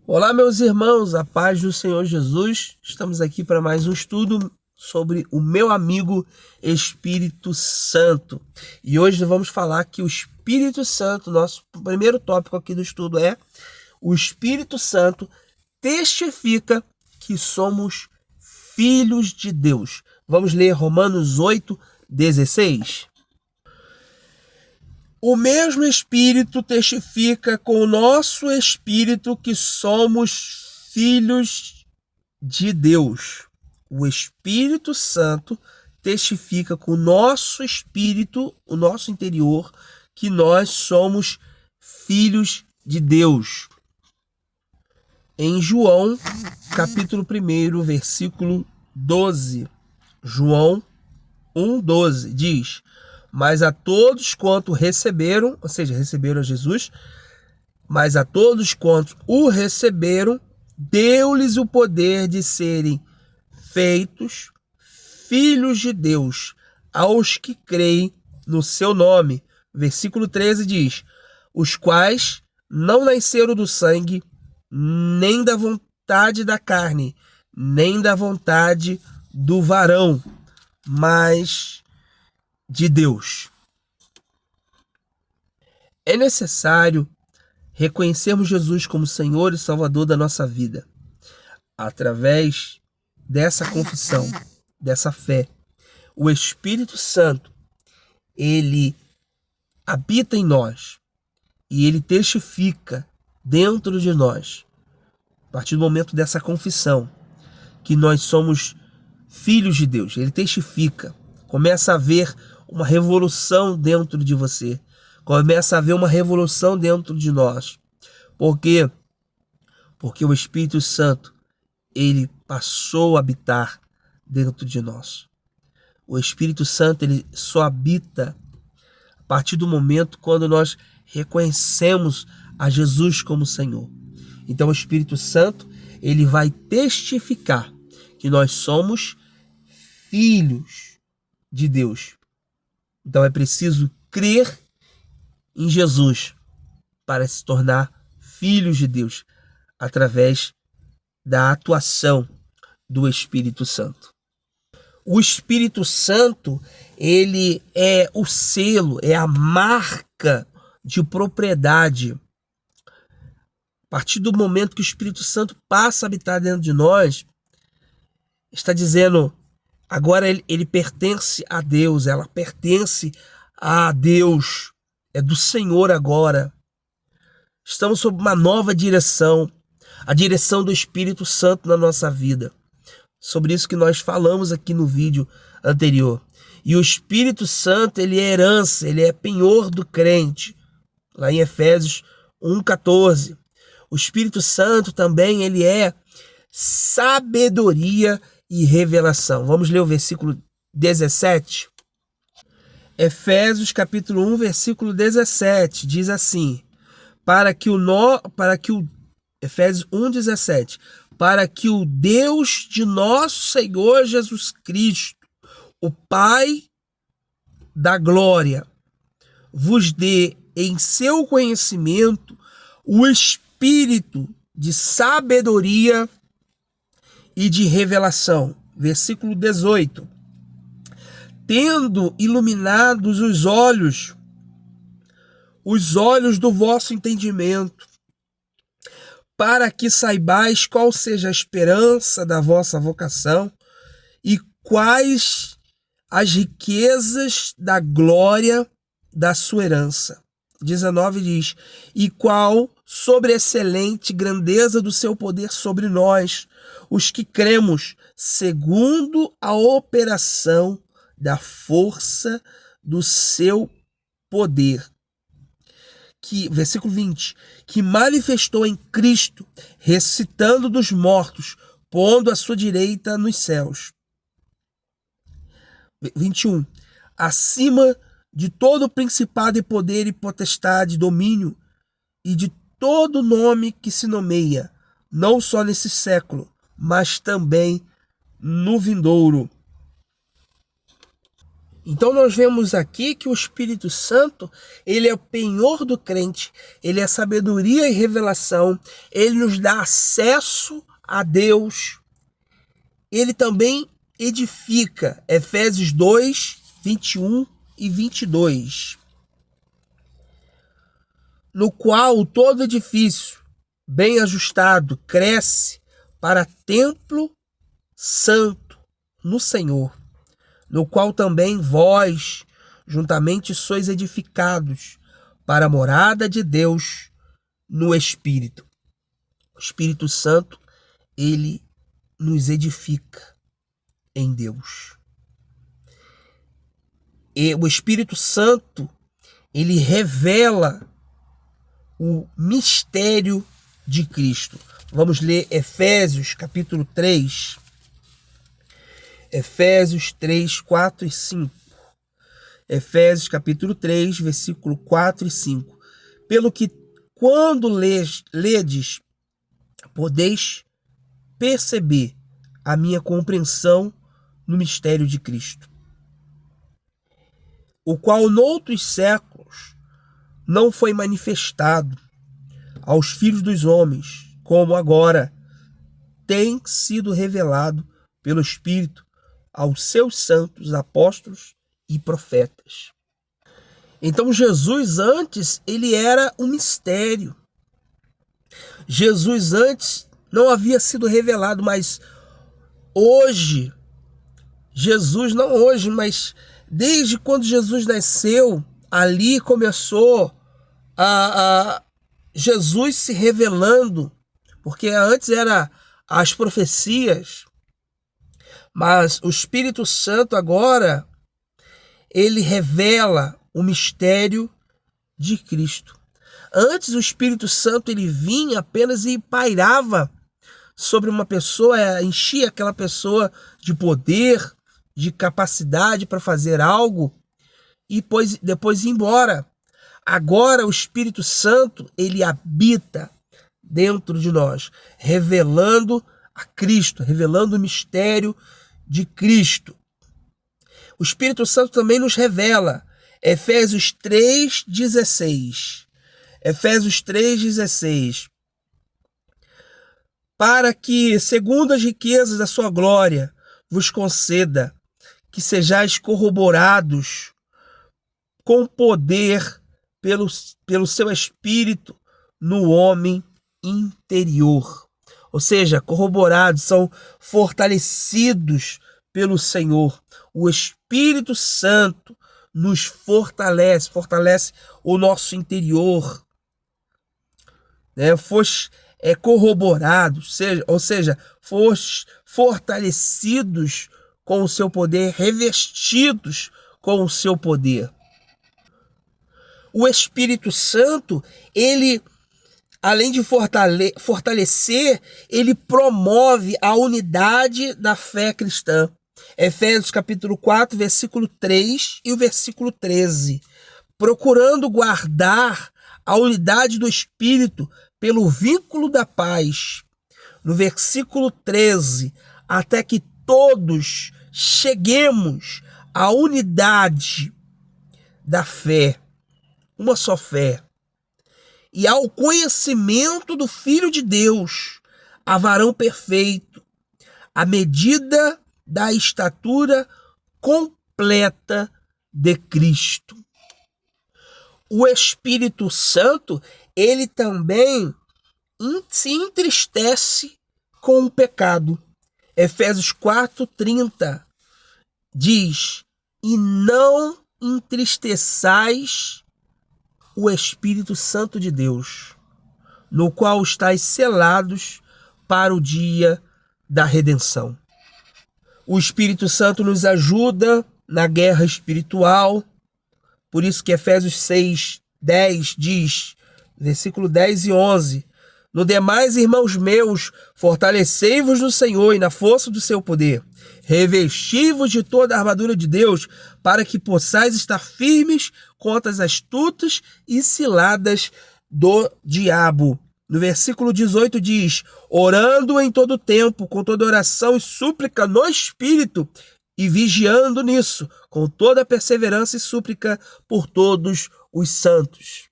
Olá, meus irmãos, a paz do Senhor Jesus. Estamos aqui para mais um estudo sobre o meu amigo Espírito Santo. E hoje vamos falar que o Espírito Santo, nosso primeiro tópico aqui do estudo é: o Espírito Santo testifica que somos filhos de Deus. Vamos ler Romanos 8:16. O mesmo Espírito testifica com o nosso espírito que somos filhos de Deus. O Espírito Santo testifica com o nosso espírito, o nosso interior, que nós somos filhos de Deus. Em João, capítulo 1, versículo 12. João 1:12 diz: mas a todos quanto receberam, ou seja, receberam a Jesus, mas a todos quanto o receberam, deu-lhes o poder de serem feitos filhos de Deus, aos que creem no seu nome. Versículo 13 diz: os quais não nasceram do sangue, nem da vontade da carne, nem da vontade do varão, mas de Deus. É necessário reconhecermos Jesus como Senhor e Salvador da nossa vida. Através dessa confissão, dessa fé, o Espírito Santo, ele habita em nós e ele testifica dentro de nós, a partir do momento dessa confissão, que nós somos filhos de Deus. Ele testifica, começa a haver uma revolução dentro de você. Começa a haver uma revolução dentro de nós. Por quê? Porque o Espírito Santo, ele passou a habitar dentro de nós. O Espírito Santo, ele só habita a partir do momento quando nós reconhecemos a Jesus como Senhor. Então o Espírito Santo, ele vai testificar que nós somos filhos de Deus. Então é preciso crer em Jesus para se tornar filhos de Deus através da atuação do Espírito Santo. O Espírito Santo, ele é o selo, é a marca de propriedade. A partir do momento que o Espírito Santo passa a habitar dentro de nós, está dizendo: agora ele pertence a Deus, ela pertence a Deus, é do Senhor agora. Estamos sob uma nova direção, a direção do Espírito Santo na nossa vida. Sobre isso que nós falamos aqui no vídeo anterior. E o Espírito Santo, ele é herança, ele é penhor do crente. Lá em Efésios 1:14. O Espírito Santo também, ele é sabedoria e revelação. Vamos ler o versículo 17. Efésios capítulo 1, versículo 17, diz assim: Efésios 1:17, para que o Deus de nosso Senhor Jesus Cristo, o Pai da glória, vos dê em seu conhecimento o espírito de sabedoria e de revelação. Versículo 18. Tendo iluminados os olhos do vosso entendimento, para que saibais qual seja a esperança da vossa vocação e quais as riquezas da glória da sua herança. 19 diz: e qual sobreexcelente grandeza do seu poder sobre nós, os que cremos, segundo a operação da força do seu poder. Versículo 20, que manifestou em Cristo, ressuscitando dos mortos, pondo à sua direita nos céus. 21, acima de todo principado e poder e potestade, domínio e de todo nome que se nomeia, não só nesse século, mas também no vindouro. Então nós vemos aqui que o Espírito Santo, ele é o penhor do crente, ele é sabedoria e revelação, ele nos dá acesso a Deus, ele também edifica, Efésios 2, 21 e 22, no qual todo edifício bem ajustado cresce para templo santo no Senhor, no qual também vós juntamente sois edificados para a morada de Deus no Espírito. O Espírito Santo, ele nos edifica em Deus. E o Espírito Santo, ele revela o mistério de Cristo. Vamos ler Efésios capítulo 3. Efésios 3, 4 e 5. Efésios capítulo 3, versículo 4 e 5. Pelo que quando ledes, podeis perceber a minha compreensão no mistério de Cristo, o qual noutros séculos não foi manifestado aos filhos dos homens, como agora tem sido revelado pelo Espírito aos seus santos apóstolos e profetas. Então Jesus antes, ele era um mistério. Jesus antes não havia sido revelado, mas hoje, Jesus, não hoje, mas desde quando Jesus nasceu, ali começou a Jesus se revelando, porque antes era as profecias, mas o Espírito Santo agora, ele revela o mistério de Cristo. Antes o Espírito Santo, ele vinha apenas e pairava sobre uma pessoa, enchia aquela pessoa de poder, de capacidade para fazer algo e depois ir embora. Agora o Espírito Santo, ele habita dentro de nós, revelando a Cristo, revelando o mistério de Cristo. O Espírito Santo também nos revela, Efésios 3,16. Efésios 3,16. Para que, segundo as riquezas da sua glória, vos conceda que sejais corroborados com poder pelo seu Espírito no homem interior. Ou seja, corroborados, são fortalecidos pelo Senhor. O Espírito Santo nos fortalece o nosso interior. Corroborados, ou seja, fortalecidos com o seu poder, revestidos com o seu poder. O Espírito Santo, ele, além de fortalecer, ele promove a unidade da fé cristã. Efésios capítulo 4, versículo 3 e o versículo 13. Procurando guardar a unidade do Espírito pelo vínculo da paz. No versículo 13, até que todos cheguemos à unidade da fé, uma só fé, e ao conhecimento do Filho de Deus, a varão perfeito, à medida da estatura completa de Cristo. O Espírito Santo, ele também se entristece com o pecado. Efésios 4:30 diz: e não entristeçais o Espírito Santo de Deus, no qual estáis selados para o dia da redenção. O Espírito Santo nos ajuda na guerra espiritual, por isso que Efésios 6:10 diz, versículo 10 e 11, no demais, irmãos meus, fortalecei-vos no Senhor e na força do seu poder. Revesti-vos de toda a armadura de Deus, para que possais estar firmes contra as astutas e ciladas do diabo. No versículo 18 diz, orando em todo tempo, com toda oração e súplica no Espírito, e vigiando nisso, com toda perseverança e súplica por todos os santos.